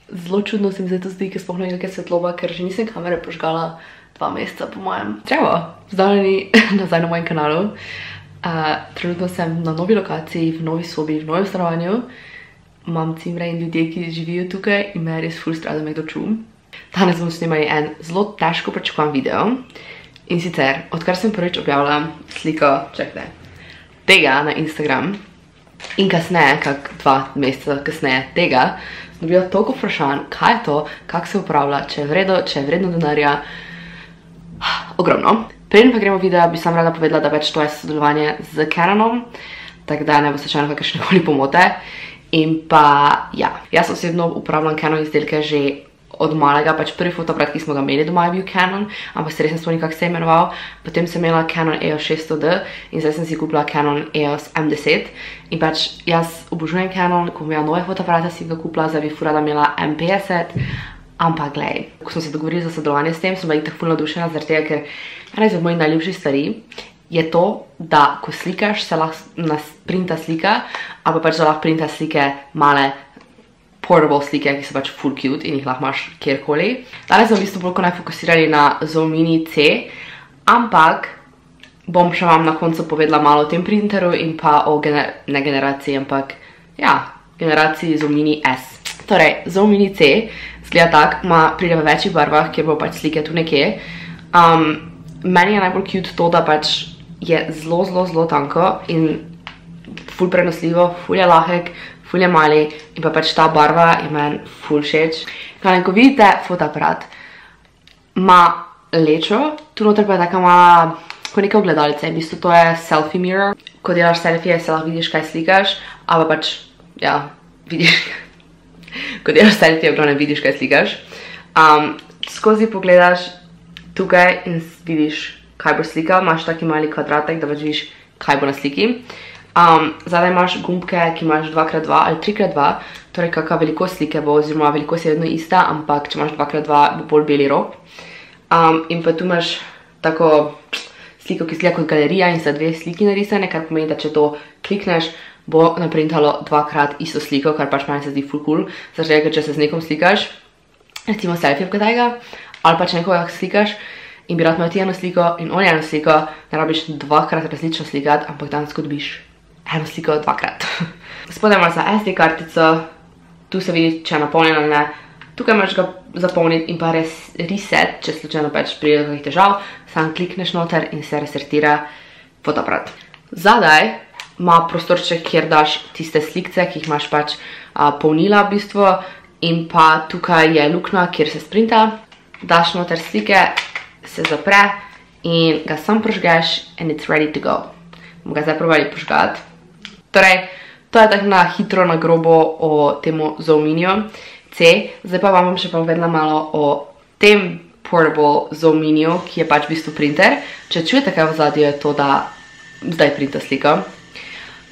Zelo čudno se mi zdaj to zdi, ker sploh ne vem, kakšna svetloba, ker že nisem kamere požgala 2 meseca po mojem. Zdravo, zdravljeni nazaj na mojem kanalu. Trenutno sem na novi lokaciji, v novi sobi, v novem stanovanju. Imam cimre in ljudje, ki živijo tukaj in me res ful strah, da me kdo čuje. Danes bomo snemali en zelo težko pričakovan video. In sicer, odkar sem prvič objavila sliko, čakajte, tega na Instagram in kasneje, kak 2 meseca kasneje tega, sem dobila toliko vprašanj, kaj je to, kako se upravlja, če je vredno denarja. Ogromno. Preden pa gremo v video, bi sam rada povedala, da več to je sodelovanje z Canonom, tako da ne bo slučajno kakršnekoli pomote. In pa, ja, jaz osebno uporabljam Canon izdelke že od malega, pač prvi fotoaparat, ki smo ga imeli doma, je bil Canon, ampak se res ne spomnim, kako se je imenoval. Potem sem imela Canon EOS 600D in zdaj sem si kupila Canon EOS M10. In pač jaz obožujem Canon, ko bom imela nove fotoaparate, si ga kupila, zdaj bi ful rada imela M50. Ampak glej, ko smo se dogovorili za sodelovanje s tem, sem bila itak ful navdušena, zaradi tega, ker ena izmed mojih najljubših stvari je to, da ko slikaš, se lahko printa slika, ali pa pač da lahko printa slike male portable slike, ki so pač full cute in jih lahko imaš kjerkoli. Danes sem v bistvu bolj fokusirali na Zoom Mini C, ampak bom še vam na koncu povedala malo o tem printeru in pa o ne generaciji, ampak ja, generaciji Zoom Mini S. Torej, Zoom Mini C zgleda tak, pride v večjih barvah, kjer bo pač slike tu nekje. Meni je najbolj cute to, da pač je zelo tanko in ful prenosljivo, ful je lahek, ful je mali in pa pač ta barva je meni ful všeč. Ko vidite fotoaparat, ima lečo, tu noter pa je taka mala, kot neka ogledalica, in v bistvu to je selfie mirror. Ko delaš selfije, se lahko vidiš, kaj slikaš, ali pač, ja, vidiš, ko delaš selfije, v glavnem vidiš, kaj slikaš. Skozi pogledaš tukaj in vidiš, kaj bo slikal, imaš taki mali kvadratek, da pač vidiš, kaj bo na sliki. Zadaj imaš gumbke, ki imaš 2x2 ali 3x2, torej kakva velikost slike bo, oziroma velikost je vedno ista, ampak če imaš 2x2 bo bolj beli rob. In pa tu imaš tako sliko, ki slika kot galerija in sta 2 sliki narisane, kar pomeni, da če to klikneš, bo naprintalo 2x isto sliko, kar pač meni se zdi ful cool, zaradi tega, če se z nekom slikaš, recimo selfie katerega, ali pač nekoga slikaš in bi rad imel ti eno sliko in on eno sliko, ne rabiš 2x različno slikati, ampak dejansko dobiš eno sliko 2x. Spodaj imaš za SD kartico, tu se vidi, če je napolnjeno ali ne, tukaj imaš ga zapolniti in pa reset, če slučajno pač pride do kakih težav, sam klikneš noter in se resetira fotoaparat. Zadaj ima prostorček, kjer daš tiste slikce, ki jih imaš pač polnila v bistvu, in pa tukaj je luknja, kjer se sprinta, daš noter slike, se zapre in ga sam prožgeš and it's ready to go. Bomo ga zdaj probali požgati. Torej, to je tako na hitro, na grobo o temu Zoom Miniju C. Zdaj pa vam bom še povedala malo o tem portable Zoom Miniju, ki je pač v bistvu printer. Če čujete kaj v zadju, je to, da zdaj printa slika.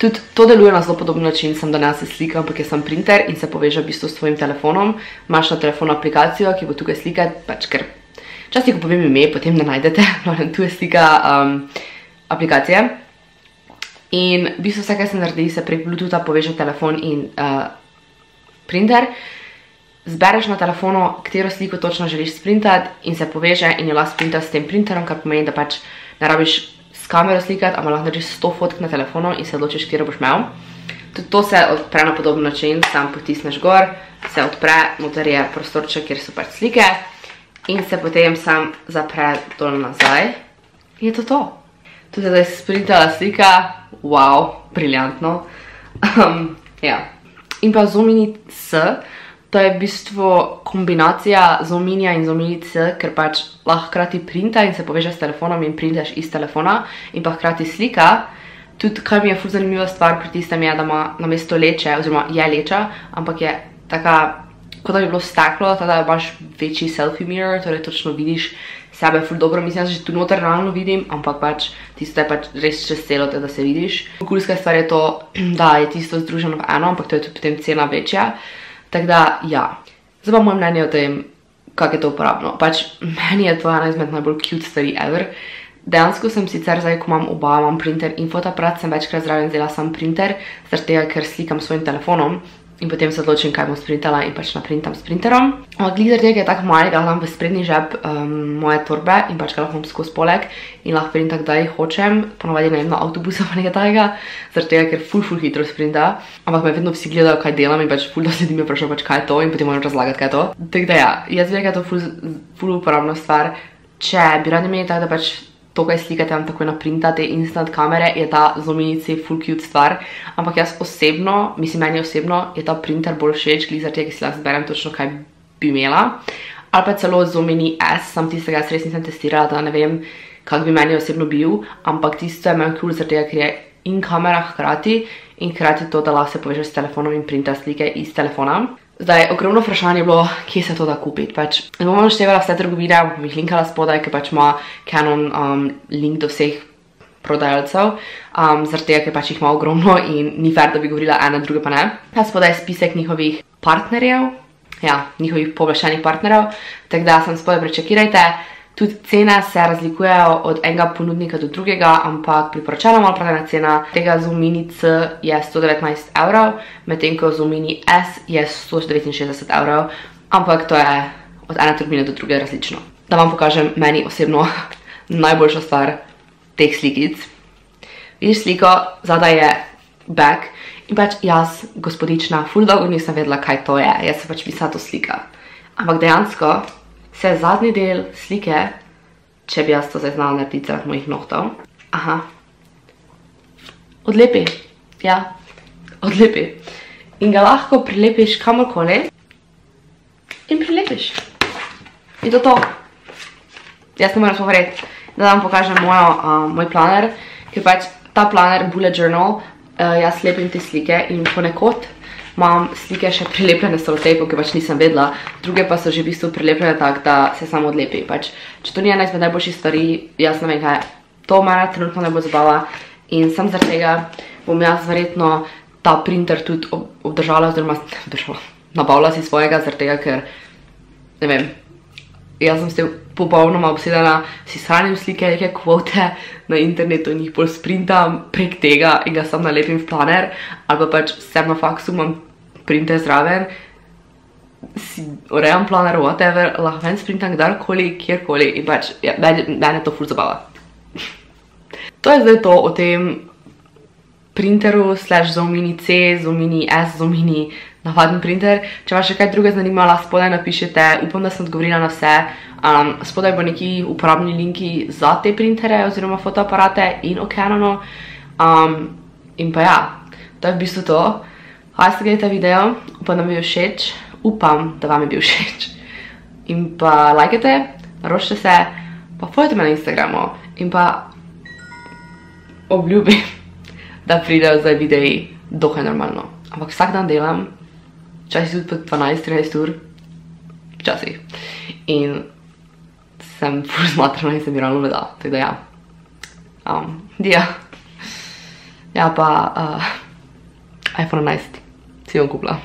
Tudi to deluje na zelo podoben način, sem da ne se slika, ampak je sam printer in se poveže v bistvu s tvojim telefonom. Imaš na telefonu aplikacijo, ki bo tukaj slikati, pač ker včasih, ko povem ime, potem ne najdete, tu je slika aplikacije. In v bistvu vse, kaj se naredi, se prek Bluetootha poveže telefon in printer. Zbereš na telefonu, katero sliko točno želiš sprintati in se poveže in jo lahko sprintaš s tem printerom, kar pomeni, da pač ne rabiš s kamero slikati, ampak lahko narediš 100 fotk na telefonu in se odločiš, katero boš imel. Tudi to se odpre na podoben način, sam potisneš gor, se odpre, noter je prostorček, kjer so pač slike. In se potem sam zapre dol nazaj. In je to. Tu se zdaj sprintala slika. Wow, briljantno. Ja. In pa Zoom Mini C, to je v bistvu kombinacija Zoom Minija in Zoom Mini C, ker pač lahko hkrati printa in se poveže s telefonom in printaš iz telefona in pa hkrati slika. Tudi, kar mi je ful zanimiva stvar pri tistem je, da ima namesto leče, oziroma je leča, ampak je taka, kot da bi bilo steklo, da imaš večji selfie mirror, torej točno vidiš sebe ful dobro. Mislim, da že tu noter realno vidim, ampak pač tisto je pač res čez celo, da se vidiš. Kulska stvar je to, da je tisto združeno v eno, ampak to je tudi potem cena večja. Tako da, ja. Zdaj pa moje mnenje o tem, kako je to uporabno. Pač meni je to ena izmed najbolj cute stvari ever. Dejansko sem sicer zdaj, ko imam imam printer in fotoaparat, sem večkrat zraven vzela sam printer, zaradi tega, ker slikam s svojim telefonom. in potem se odločim, kaj bom sprintala in pač naprintam s printerom. Glizer tega je tako mali, ga dam v sprednji žep moje torbe in pač ga lahko skozi poleg in lahko printam, kdaj hočem, ponovadi ne vem, na avtobusu pa nekaj takega, zaradi tega, ker ful hitro sprinta, ampak me vedno vsi gledajo, kaj delam in pač ful dosti ljudi me vprašajo pač, kaj je to in potem moram razlagati, kaj je to. Tako da ja, jaz vem, da je to ful uporabna stvar. Če bi radi imeli tako, da pač to, kaj slikate, vam takoj naprintate instant kamere, je ta zominici full cute stvar, ampak jaz osebno, mislim meni osebno, je ta printer bolj všeč, glih zaradi tega, ki si lahko zberem točno, kaj bi imela. Ali pa celo Zomini S, sam tistega jaz res nisem testirala, da ne vem, kak bi meni osebno bil, ampak tisto je meni cool zaradi tega, ker je in kamera hkrati in hkrati to, da lahko se povežeš s telefonom in printa slike iz telefona. Zdaj, ogromno vprašanje je bilo, kje se to da kupiti. Pač, ne bom naštevala vse trgovine, bom jih linkala spodaj, ker pač ima Canon link do vseh prodajalcev, zaradi tega, ker pač jih ima ogromno in ni fair, da bi govorila ena, druga pa ne. Spodaj je spisek njihovih partnerjev, ja, njihovih pooblaščenih partnerjev, tako da sem spodaj prečekirajte. Tudi cene se razlikujejo od enega ponudnika do drugega, ampak priporočena malo prodajna cena tega Zomini C je 119 €, medtem ko Zomini S je 169 €, ampak to je od ene trgovine do druge različno. Da vam pokažem meni osebno najboljša stvar teh slikic. Vidiš sliko, zadaj je bag in pač jaz, gospodična, ful dolgo nisem vedela, kaj to je. Jaz se pač mislila to slika. Ampak dejansko se zadnji del slike, če bi jaz to zdaj znala narediti zaradi mojih nohtov, odlepi. Ja, odlepi. In ga lahko prilepiš kamorkoli in prilepiš. In to to. Jaz ne moram verjeti, da vam pokažem moj planer, ker pač ta planer, bullet journal, jaz lepim te slike in ponekod imam slike še prilepljene s selotejpom, ker pač nisem vedela, druge pa so že v bistvu prilepljene tako, da se samo odlepi. Pač, če to ni ena izmed najboljših stvari, jaz ne vem kaj, to mene trenutno ne bo zabava in sem zaradi tega bom jaz verjetno ta printer tudi obdržala, oziroma nabavila si svojega, zaradi tega, ker, ne vem, jaz sem se popolnoma obsedena, si shranim slike, neke kvote na internetu in jih bolj sprintam prek tega in ga sam nalepim v planer, ali pa pač sem na faksu, imam printer zraven, si urejam planer, whatever, lahko ven sprintam kdarkoli, kjerkoli in pač, mene to ful zabava. To je zdaj to o tem printeru / Zomini C, Zomini S, Zomini navaden printer. Če vas še kaj druge zanima, lahko spodaj napišete, upam, da sem odgovorila na vse. Spodaj bo neki uporabni linki za te printere oziroma fotoaparate in o Canonu. In pa ja, to je v bistvu to. Hvala, ste gledali ta video, upam, da mi je všeč. Upam, da vam je bil všeč. In pa lajkajte, naročite se, pa followajte me na Instagramu. In pa obljubim, da pridejo zdaj videi dokaj normalno. Ampak vsak dan delam, včasih tudi po 12-13 ur, včasih. In sem ful zmatrana in sem miralno vedela, tako da ja. Ja pa iPhone 11 si bom kupila.